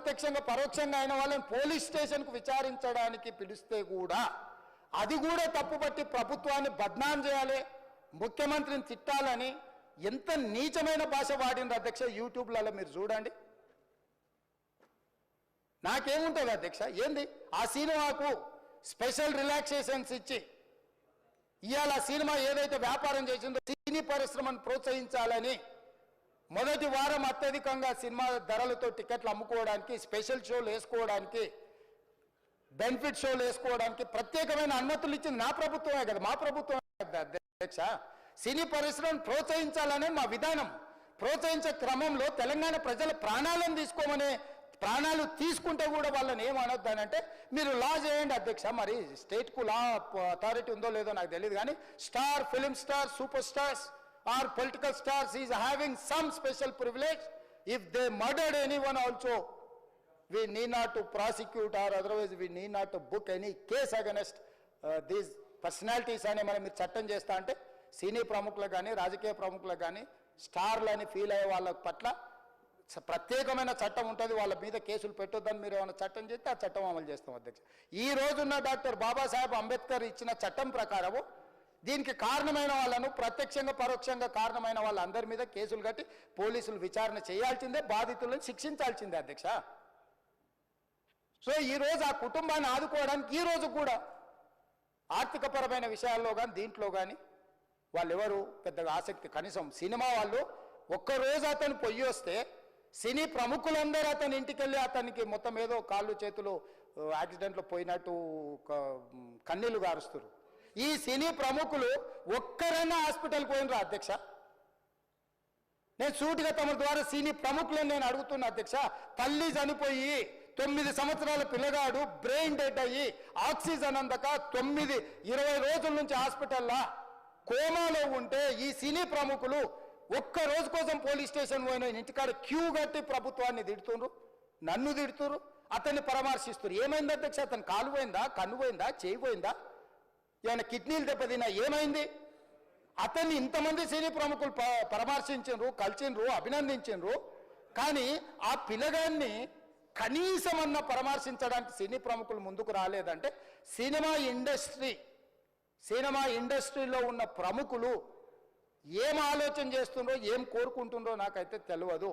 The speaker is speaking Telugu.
ప్రత్యక్షంగా పరోక్షంగా అయిన వాళ్ళని పోలీస్ స్టేషన్కు విచారించడానికి పిలిస్తే కూడా అది కూడా తప్పుపట్టి ప్రభుత్వాన్ని బద్నాం చేయాలి, ముఖ్యమంత్రిని తిట్టాలని ఎంత నీచమైన భాష వాడింది అధ్యక్ష. యూట్యూబ్లలో మీరు చూడండి. నాకేముంటుంది అధ్యక్ష, ఏంది ఆ సినిమాకు స్పెషల్ రిలాక్సేషన్స్ ఇచ్చి ఇవాళ సినిమా ఏదైతే వ్యాపారం చేసిందో సినీ పరిశ్రమను ప్రోత్సహించాలని మొదటి వారం అత్యధికంగా సినిమా ధరలతో టికెట్లు అమ్ముకోవడానికి, స్పెషల్ షోలు వేసుకోవడానికి, బెనిఫిట్ షోలు వేసుకోవడానికి ప్రత్యేకమైన అనుమతులు ఇచ్చింది నా ప్రభుత్వమే కదా, మా ప్రభుత్వమే కదా అధ్యక్ష. సినీ పరిశ్రమను ప్రోత్సహించాలనే మా విధానం. ప్రోత్సహించే క్రమంలో తెలంగాణ ప్రజల ప్రాణాలను తీసుకోమనే, ప్రాణాలు తీసుకుంటే కూడా వాళ్ళని ఏమనొద్దానంటే మీరు లా చేయండి అధ్యక్ష. మరి స్టేట్కు లా అథారిటీ ఉందో లేదో నాకు తెలియదు, కానీ star, film star, super stars or political stars is having some special privilege. If they murdered anyone also, we need not to prosecute or otherwise we need not to book any case against these personalities అని మనం మీరు చట్టం చేస్తా అంటే సినీ ప్రముఖులకు కానీ రాజకీయ ప్రముఖులకు కానీ స్టార్లని ఫీల్ అయ్యే వాళ్ళ పట్ల ప్రత్యేకమైన చట్టం ఉంటుంది. వాళ్ళ మీద కేసులు పెట్టొద్దని మీరు ఏమైనా చట్టం చేస్తే ఆ చట్టం అమలు చేస్తాం అధ్యక్ష. ఈ రోజున్న డాక్టర్ బాబాసాహెబ్ అంబేద్కర్ ఇచ్చిన చట్టం ప్రకారము దీనికి కారణమైన వాళ్ళను, ప్రత్యక్షంగా పరోక్షంగా కారణమైన వాళ్ళందరి మీద కేసులు కట్టి పోలీసులు విచారణ చేయాల్సిందే, బాధితులను శిక్షించాల్సిందే అధ్యక్ష. సో ఈరోజు ఆ కుటుంబాన్ని ఆదుకోవడానికి ఈరోజు కూడా ఆర్థికపరమైన విషయాల్లో కానీ దీంట్లో కానీ వాళ్ళు ఎవరు పెద్దగా ఆసక్తి, కనీసం సినిమా వాళ్ళు ఒక్కరోజు అతను పొయ్యి వస్తే సినీ ప్రముఖులందరూ అతని ఇంటికి వెళ్ళి అతనికి మొత్తం ఏదో కాళ్ళు చేతులు యాక్సిడెంట్లో పోయినట్టు కన్నీళ్లు గారుస్తారు. ఈ సినీ ప్రముఖులు ఒక్కరైనా హాస్పిటల్కి పోయినరా అధ్యక్ష? నేను సూటిగా తమ ద్వారా సినీ ప్రముఖులను నేను అడుగుతున్నా అధ్యక్ష. తల్లి చనిపోయి 9 సంవత్సరాల పిల్లగాడు బ్రెయిన్ డెడ్ అయ్యి ఆక్సిజన్ అందక 20 రోజుల నుంచి హాస్పిటల్లో కోమాలో ఉంటే ఈ సినీ ప్రముఖులు ఒక్క రోజు కోసం పోలీస్ స్టేషన్ పోయిన ఇంటికాడ క్యూ కట్టి ప్రభుత్వాన్ని తిడుతున్నారు, నన్ను తిడుతున్నారు, అతన్ని పరామర్శిస్తున్నారు. ఏమైంది అధ్యక్ష? అతను కాలు పోయిందా, కన్ను పోయిందా, చేయి పోయిందా, ఏమైనా కిడ్నీలు దెబ్బతిన్నా, ఏమైంది? అతన్ని ఇంతమంది సినీ ప్రముఖులు పరామర్శించరు, కలిసిండ్రు, అభినందించరు. కానీ ఆ పిల్లగాన్ని కనీసమన్న పరామర్శించడానికి సినీ ప్రముఖులు ముందుకు రాలేదంటే సినిమా ఇండస్ట్రీలో ఉన్న ప్రముఖులు ఏం ఆలోచన చేస్తుండ్రో, ఏం కోరుకుంటుండ్రో నాకైతే తెలియదు.